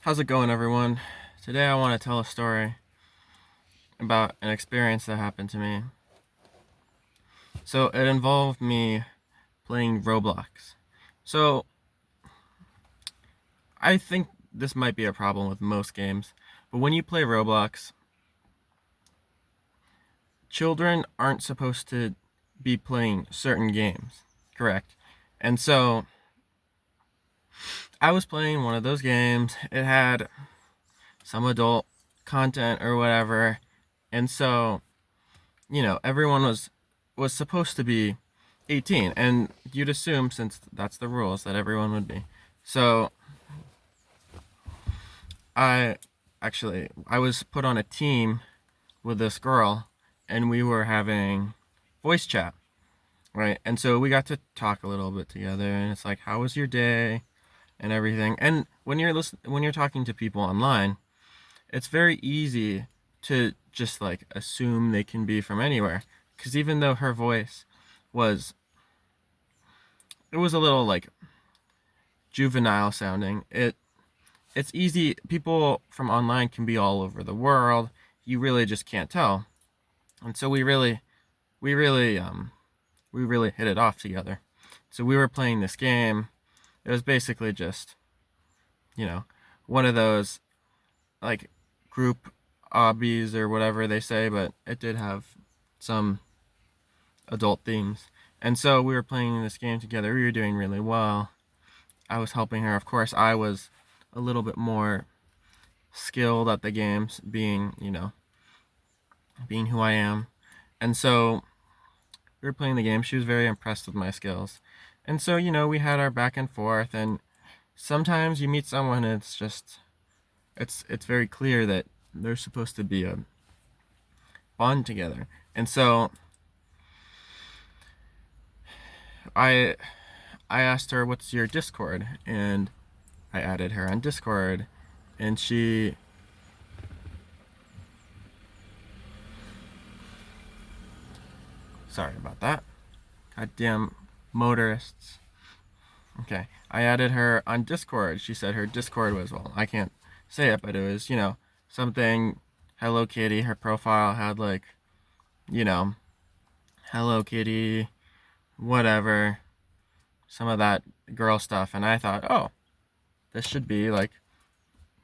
How's it going, everyone? Today I want to tell a story about an experience that happened to me. So it involved me playing Roblox. So I think this might be a problem with most games, but when you play Roblox, children aren't supposed to be playing certain games, correct? And so I was playing one of those games. It had some adult content or whatever, and so everyone was supposed to be 18, and you'd assume, since that's the rules, that everyone would be. So I I was put on a team with this girl, and we were having voice chat, right? And so we got to talk a little bit together, and it's like, how was your day and everything. And when you're talking to people online, it's very easy to just like assume they can be from anywhere, because even though her voice was it was a little like juvenile sounding, it's easy. People from online can be all over the world. You really just can't tell. And so we really we really hit it off together. So we were playing this game. It was basically just, you know, one of those like group obbies or whatever they say, but it did have some adult themes. And so we were playing this game together. We were doing really well. I was helping her. Of course, I was a little bit more skilled at the games, being who I am. And so we were playing the game. She was very impressed with my skills. And so, we had our back and forth, and sometimes you meet someone and it's just it's very clear that there's supposed to be a bond together. And so I I asked her, "What's your Discord?" And I added her on Discord, and sorry about that. Goddamn motorists. Okay, I added her on Discord. She said her Discord was, well, I can't say it, but it was, something Hello Kitty. Her profile had like, you know, Hello Kitty, whatever, some of that girl stuff, and I thought, oh, this should be like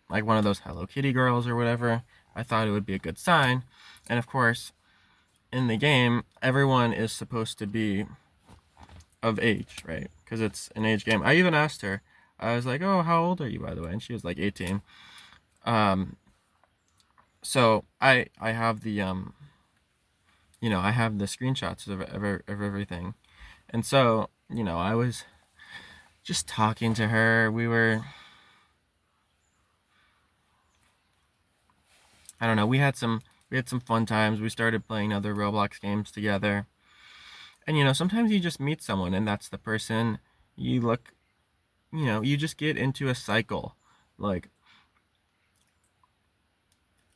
one of those Hello Kitty girls or whatever. I thought it would be a good sign. And of course, in the game, everyone is supposed to be of age, right? Because it's an age game. I even asked her, I was like, "Oh, how old are you, by the way?" And she was like 18. Um, so I have I have the screenshots of everything, and so I was just talking to her. I don't know, we had some fun times. We started playing other Roblox games together. And sometimes you just meet someone and that's the person you look, you just get into a cycle. Like,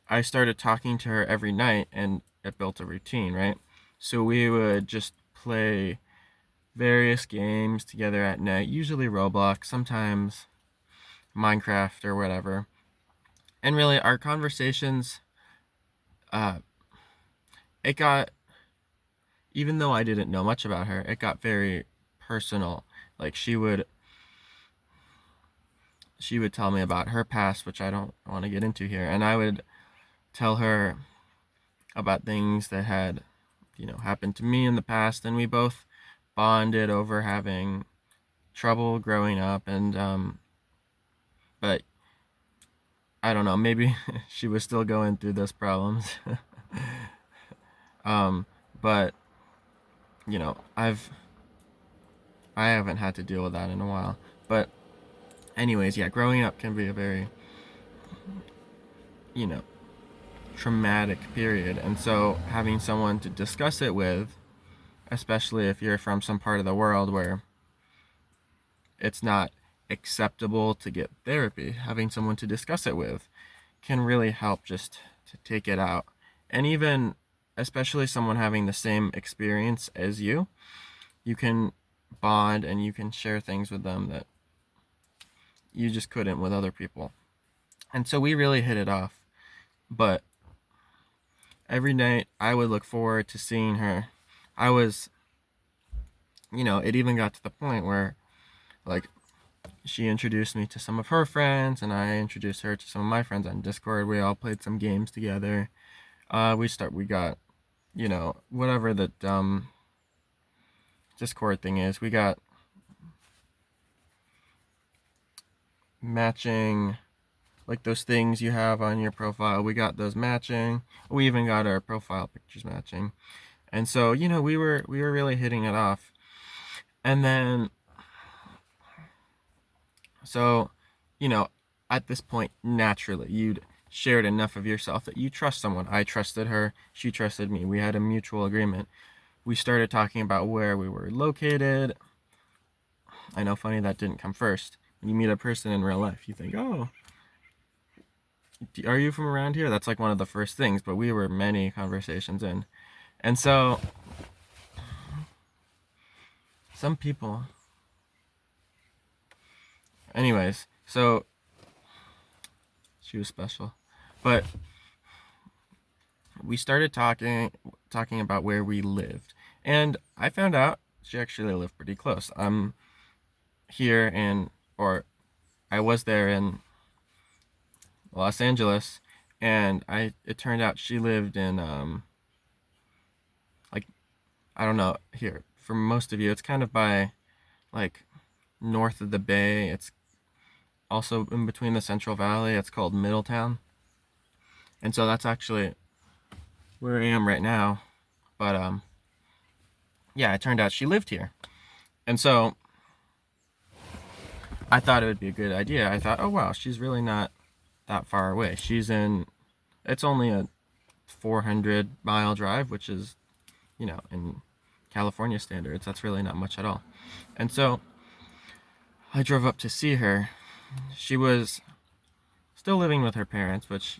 I started talking to her every night and it built a routine, right? So we would just play various games together at night, usually Roblox, sometimes Minecraft or whatever. And really, our conversations, uh, it got, even though I didn't know much about her, it got very personal. Like, she would tell me about her past, which I don't want to get into here, and I would tell her about things that had, happened to me in the past, and we both bonded over having trouble growing up, and but I don't know, maybe she was still going through those problems. um, but I haven't had to deal with that in a while. But anyways, yeah, growing up can be a very, you know, traumatic period. And so having someone to discuss it with, especially if you're from some part of the world where it's not acceptable to get therapy, having someone to discuss it with can really help just to take it out. And even, especially someone having the same experience as you can bond and you can share things with them that you just couldn't with other people. And so we really hit it off. But every night I would look forward to seeing her. I was, it even got to the point where, like, she introduced me to some of her friends, and I introduced her to some of my friends on Discord. We all played some games together. We got, whatever the dumb Discord thing is. We got matching, like those things you have on your profile. We got those matching. We even got our profile pictures matching. And so, we were really hitting it off. And then, so, you know, at this point, naturally, you'd shared enough of yourself that you trust someone. I trusted her. She trusted me. We had a mutual agreement. We started talking about where we were located. I know, funny that didn't come first. When you meet a person in real life, you think, oh, are you from around here? That's like one of the first things, but we were many conversations in. And so, some people, anyways, so she was special. But we started talking about where we lived. And I found out she actually lived pretty close. I'm here in, or I was there in Los Angeles, and it turned out she lived in like, I don't know, here for most of you it's kind of by, like, north of the bay. It's also in between the Central Valley. It's called Middletown. And so that's actually where I am right now. But yeah, it turned out she lived here. And so I thought it would be a good idea. I thought, oh wow, she's really not that far away. It's only a 400-mile drive, which is, in California standards, that's really not much at all. And so I drove up to see her. She was still living with her parents, which,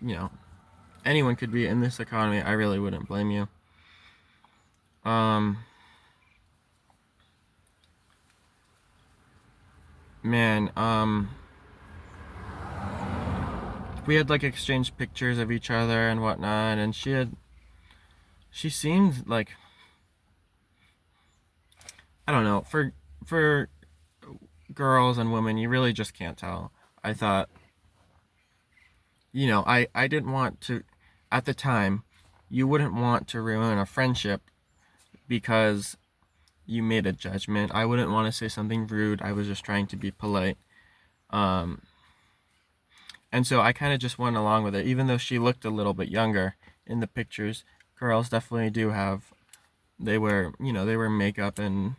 anyone could be in this economy. I really wouldn't blame you. Man, we had like exchanged pictures of each other and whatnot, and she seemed like, I don't know, for girls and women, you really just can't tell. I thought, I didn't want to, at the time, you wouldn't want to ruin a friendship because you made a judgment. I wouldn't want to say something rude. I was just trying to be polite. Um, and so I kind of just went along with it, even though she looked a little bit younger in the pictures. Girls definitely do have, they wear makeup, and,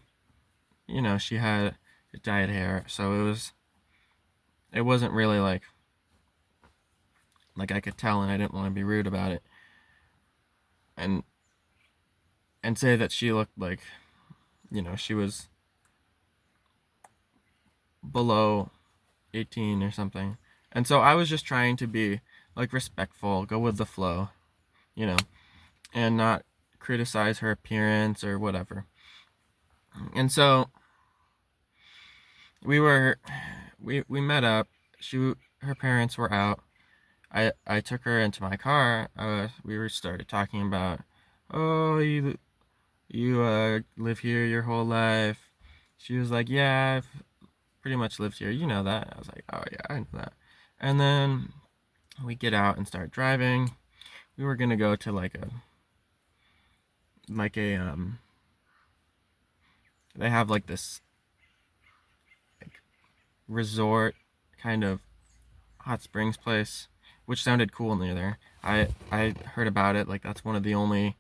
she had dyed hair. So it wasn't really like I could tell, and I didn't want to be rude about it. And, say that she looked like, she was below 18 or something. And so I was just trying to be like respectful, go with the flow, you know, and not criticize her appearance or whatever. And so we met up. Her parents were out. I took her into my car. We started talking about, oh, you live here your whole life. She was like, yeah, I've pretty much lived here. You know that. I was like, oh yeah, I know that. And then we get out and start driving. We were gonna go to like a they have like this like resort kind of hot springs place, which sounded cool near there. I heard about it. Like, that's one of the only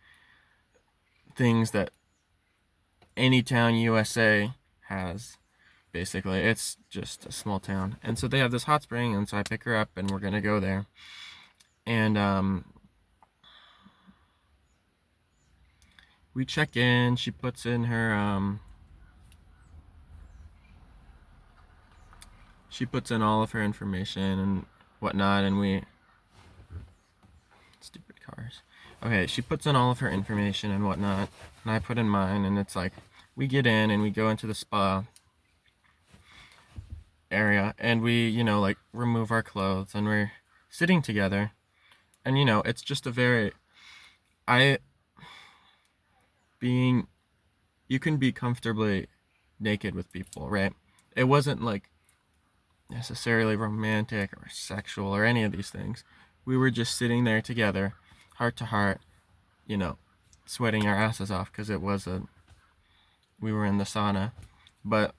things that any town USA has. Basically, it's just a small town, and so they have this hot spring, and so I pick her up, and we're gonna go there. And we check in. She puts in her she puts in all of her information and whatnot, and we stupid cars. Okay, she puts in all of her information and whatnot, and I put in mine, and it's like we get in and we go into the spa area, and we like remove our clothes, and we're sitting together, and it's just a very I being you can be comfortably naked with people, right? It wasn't like necessarily romantic or sexual or any of these things. We were just sitting there together, heart to heart, you know, sweating our asses off because we were in the sauna, but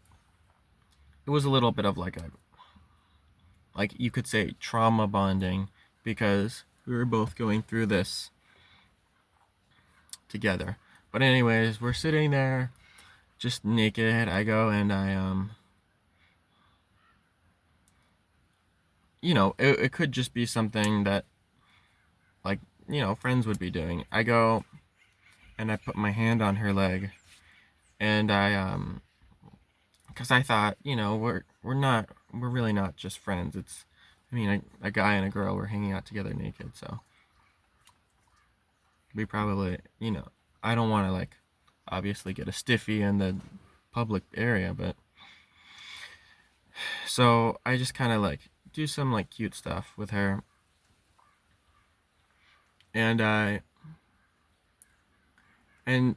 it was a little bit of like you could say trauma bonding because we were both going through this together. But anyways, we're sitting there just naked. I go and it could just be something that like friends would be doing. I go and I put my hand on her leg, and because I thought we're really not just friends. It's a guy and a girl were hanging out together naked, so we probably I don't want to obviously get a stiffy in the public area, but so I just kind of do some cute stuff with her, and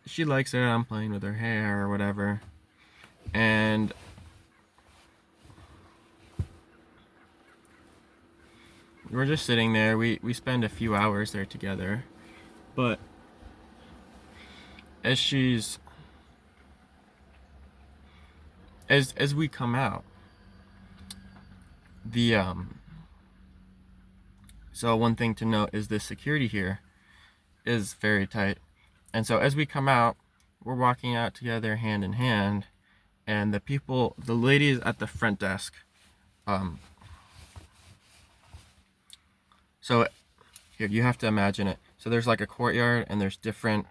she likes it. I'm playing with her hair or whatever, and we're just sitting there. We spend a few hours there together, but as she's as we come out, the so one thing to note is the security here is very tight, and so as we come out, we're walking out together hand in hand, and the ladies at the front desk, so here you have to imagine it. So there's like a courtyard and there's different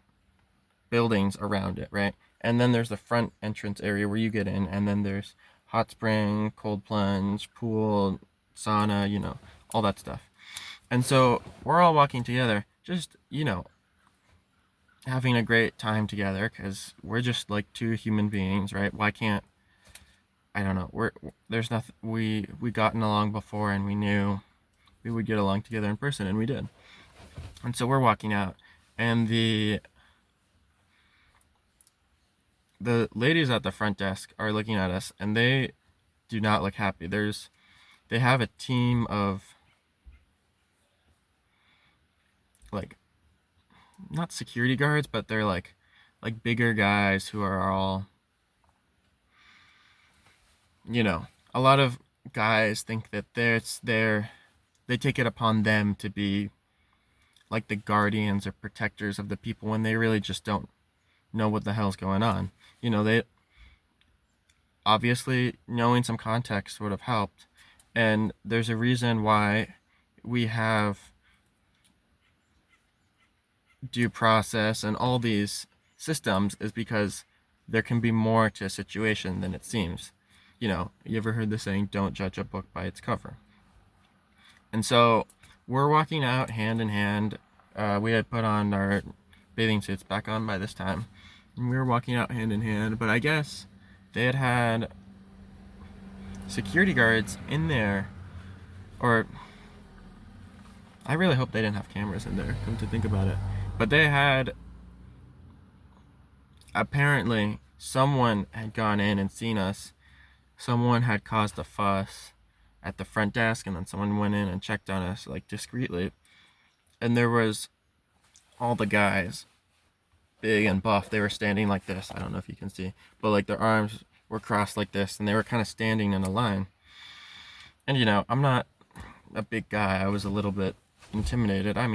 buildings around it, right? And then there's the front entrance area where you get in, and then there's hot spring, cold plunge, pool, sauna, all that stuff. And so we're all walking together, just, having a great time together because we're just like two human beings, right? Why can't, I don't know, there's nothing, we gotten along before and we knew we would get along together in person, and we did. And so we're walking out, and the ladies at the front desk are looking at us, and they do not look happy. They have a team of not security guards, but they're like bigger guys who are all a lot of guys think that they take it upon them to be like the guardians or protectors of the people when they really just don't know what the hell's going on. They obviously knowing some context would have helped, and there's a reason why we have due process and all these systems is because there can be more to a situation than it seems. You ever heard the saying, don't judge a book by its cover? And so we're walking out hand in hand. We had put on our bathing suits back on by this time, and we were walking out hand in hand, but I guess they had security guards in there, or I really hope they didn't have cameras in there, come to think about it. But they had, apparently, someone had gone in and seen us. Someone had caused a fuss at the front desk, and then someone went in and checked on us, discreetly. And there was all the guys, big and buff, they were standing like this. I don't know if you can see, but their arms were crossed like this, and they were kind of standing in a line. And I'm not a big guy. I was a little bit intimidated. I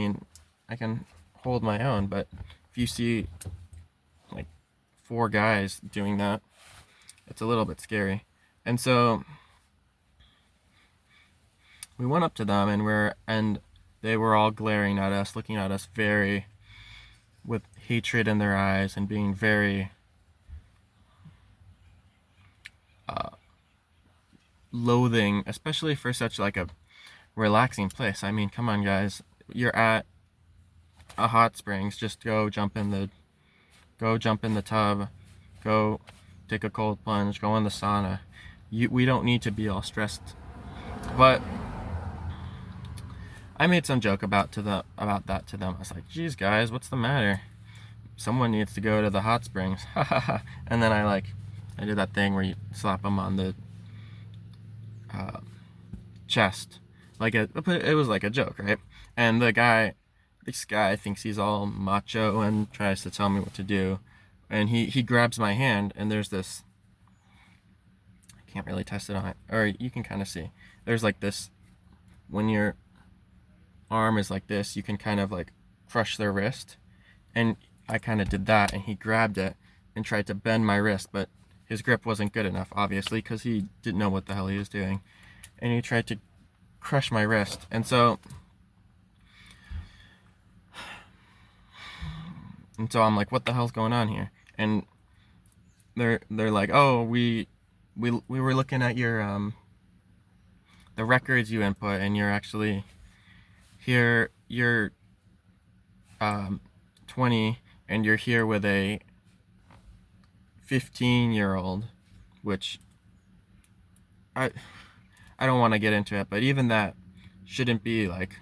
can hold my own, but if you see 4 guys doing that, it's a little bit scary. And so we went up to them, and they were all glaring at us, looking at us very with hatred in their eyes and being very loathing, especially for such a relaxing place. Come on guys, you're at a hot springs, just go jump in the tub, go take a cold plunge, go in the sauna. We don't need to be all stressed. But I made some joke about that to them. I was like, "Geez, guys, what's the matter? Someone needs to go to the hot springs." And then I did that thing where you slap them on the uh, chest, it was like a joke, right? And this guy thinks he's all macho and tries to tell me what to do, and he grabs my hand, and there's this. I can't really test it on it, or you can kind of see. There's like this when your arm is like this, you can kind of like crush their wrist, and I kind of did that, and he grabbed it and tried to bend my wrist, but his grip wasn't good enough, obviously, because he didn't know what the hell he was doing, and he tried to crush my wrist, and so I'm like, what the hell's going on here? And they're like, oh, we were looking at your the records you input, and you're actually here. You're 20, and you're here with a 15-year-old, which I I don't want to get into it, but even that shouldn't be like,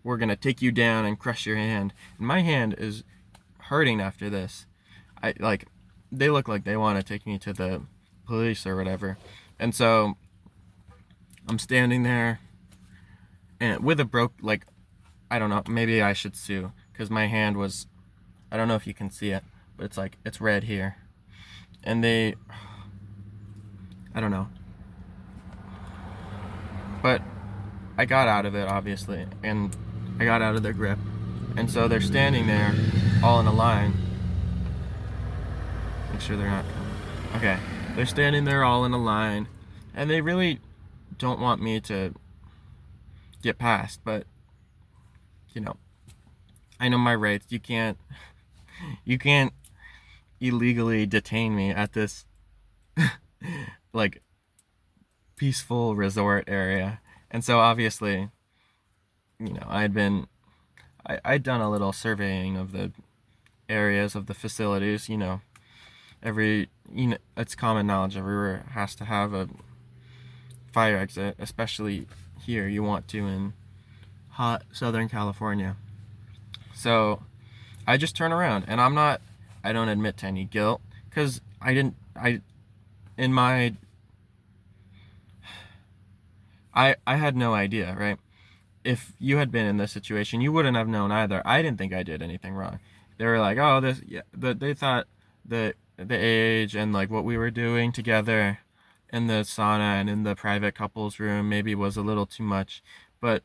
we're gonna take you down and crush your hand. And my hand is hurting after this. I like they look like they want to take me to the police or whatever. And so I'm standing there and with a broke, like, I don't know, maybe I should sue because my hand was, I don't know if you can see it, but it's like it's red here. And I don't know. But I got out of it, obviously, and I got out of their grip. And so they're standing there all in a line. Make sure they're not coming. Okay. They're standing there all in a line, and they really don't want me to get past, but you know, I know my rights. You can't illegally detain me at this like peaceful resort area. And so obviously, I'd done a little surveying of the areas of the facilities. It's common knowledge everywhere has to have a fire exit, especially here. You want to in hot Southern California. So I just turn around, and I don't admit to any guilt because in my, I had no idea, right? If you had been in this situation, you wouldn't have known either. I didn't think I did anything wrong. They were like, oh, this, yeah, they thought the age and like what we were doing together in the sauna and in the private couples room maybe was a little too much. But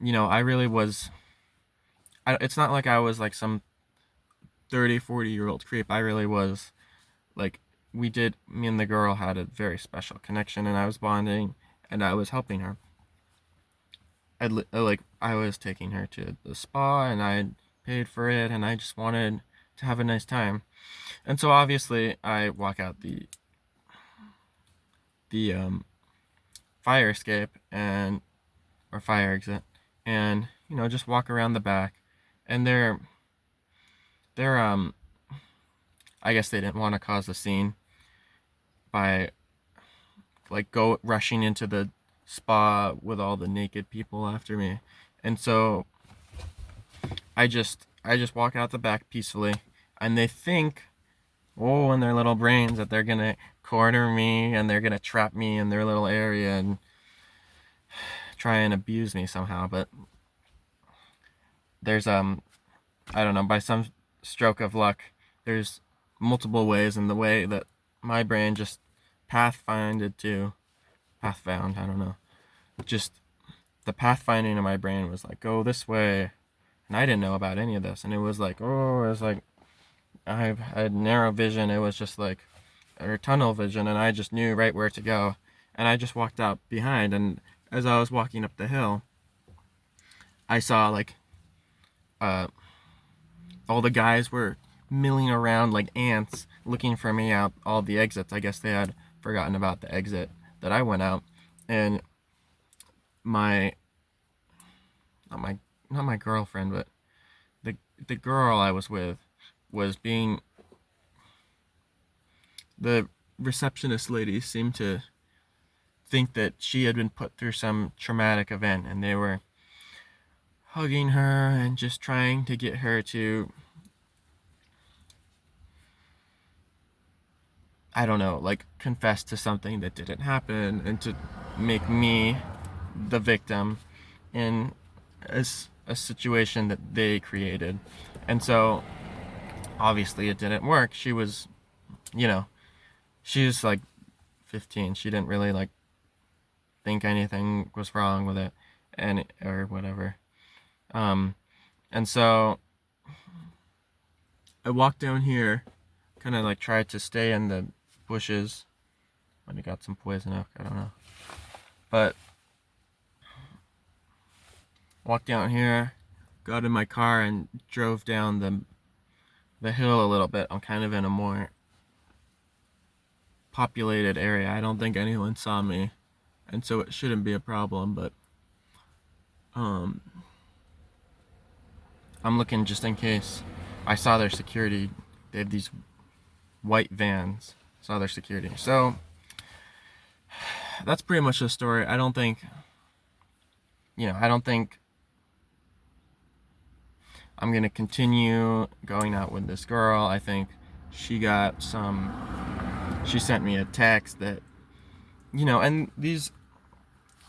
I really was. It's not like I was like some 30, 40-year-old creep. I really was like, me and the girl had a very special connection, and I was bonding, and I was helping her. I was taking her to the spa, and I paid for it, and I just wanted to have a nice time. And so obviously I walk out the fire escape or fire exit, and just walk around the back, and they're I guess they didn't want to cause a scene by like go rushing into the spa with all the naked people after me. And so I just walk out the back peacefully, and they think, oh, in their little brains, that they're gonna corner me and they're gonna trap me in their little area and try and abuse me somehow. But there's I don't know, by some stroke of luck, there's multiple ways, and the way that my brain just pathfound, I don't know, just the pathfinding of my brain was like, go this way, and I didn't know about any of this, and it was like, I had narrow vision. It was just like, or tunnel vision, and I just knew right where to go, and I just walked out behind, and as I was walking up the hill, I saw like all the guys were milling around like ants looking for me out all the exits. I guess they had forgotten about the exit that I went out, and my not my girlfriend, but the girl I was with was being, the receptionist lady seemed to think that she had been put through some traumatic event, and they were hugging her and just trying to get her to, I don't know, like confess to something that didn't happen and to make me the victim in a situation that they created. And so obviously it didn't work. She was, you know, she was like 15. She didn't really like think anything was wrong with it and or whatever. Um and so I walked down here, kind of like tried to stay in the bushes. Might have got some poison oak, I don't know. But walked down here, got in my car and drove down the hill a little bit. I'm kind of in a more populated area. I don't think anyone saw me, and so it shouldn't be a problem, but um I'm looking just in case. I saw their security. They have these white vans. Saw their security. So that's pretty much the story. I don't think I'm gonna continue going out with this girl. I think she sent me a text that, and these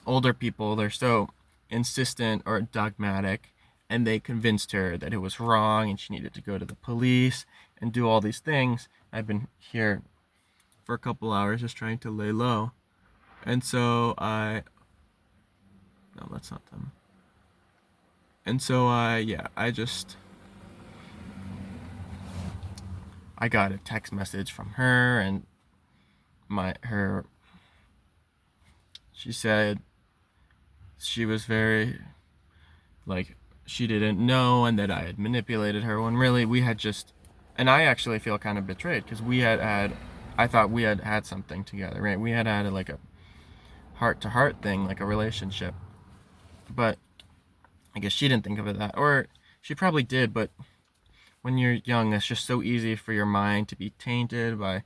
older people, they're so insistent or dogmatic, and they convinced her that it was wrong and she needed to go to the police and do all these things. I've been here for a couple hours just trying to lay low. And so no, that's not them. And so I got a text message from her, and she said she was very, like, she didn't know and that I had manipulated her, when really we had just, and I actually feel kind of betrayed because I thought we had had something together, right? We had like a heart to heart thing, like a relationship. But I guess she didn't think of it that, or she probably did, but when you're young, it's just so easy for your mind to be tainted by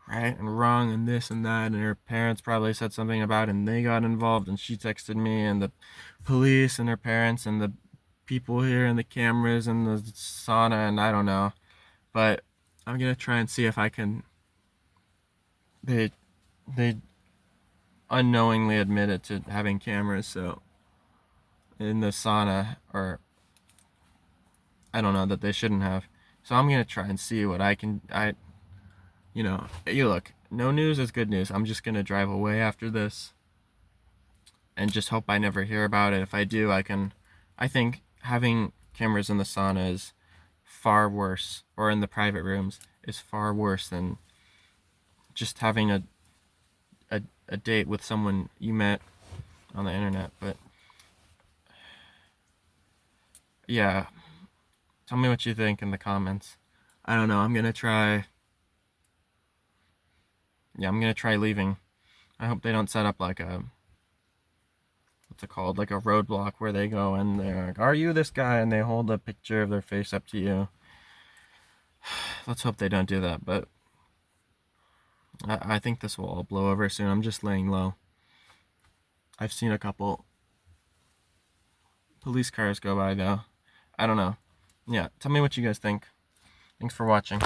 right and wrong and this and that, and her parents probably said something about it and they got involved, and she texted me, and the police and her parents and the people here and the cameras and the sauna, and I don't know. But I'm gonna try and see if I can, they unknowingly admitted to having cameras, so in the sauna, or I don't know, that they shouldn't have. So I'm gonna try and see what I can. You look, no news is good news. I'm just gonna drive away after this and just hope I never hear about it. If I do, I think having cameras in the sauna is far worse, or in the private rooms is far worse than just having a date with someone you met on the internet. But yeah, tell me what you think in the comments. I don't know. I'm gonna try leaving. I hope they don't set up like a, what's it called, like a roadblock where they go and they're like, "Are you this guy?" and they hold a picture of their face up to you. Let's hope they don't do that. But I think this will all blow over soon. I'm just laying low. I've seen a couple police cars go by though. I don't know. Yeah, tell me what you guys think. Thanks for watching.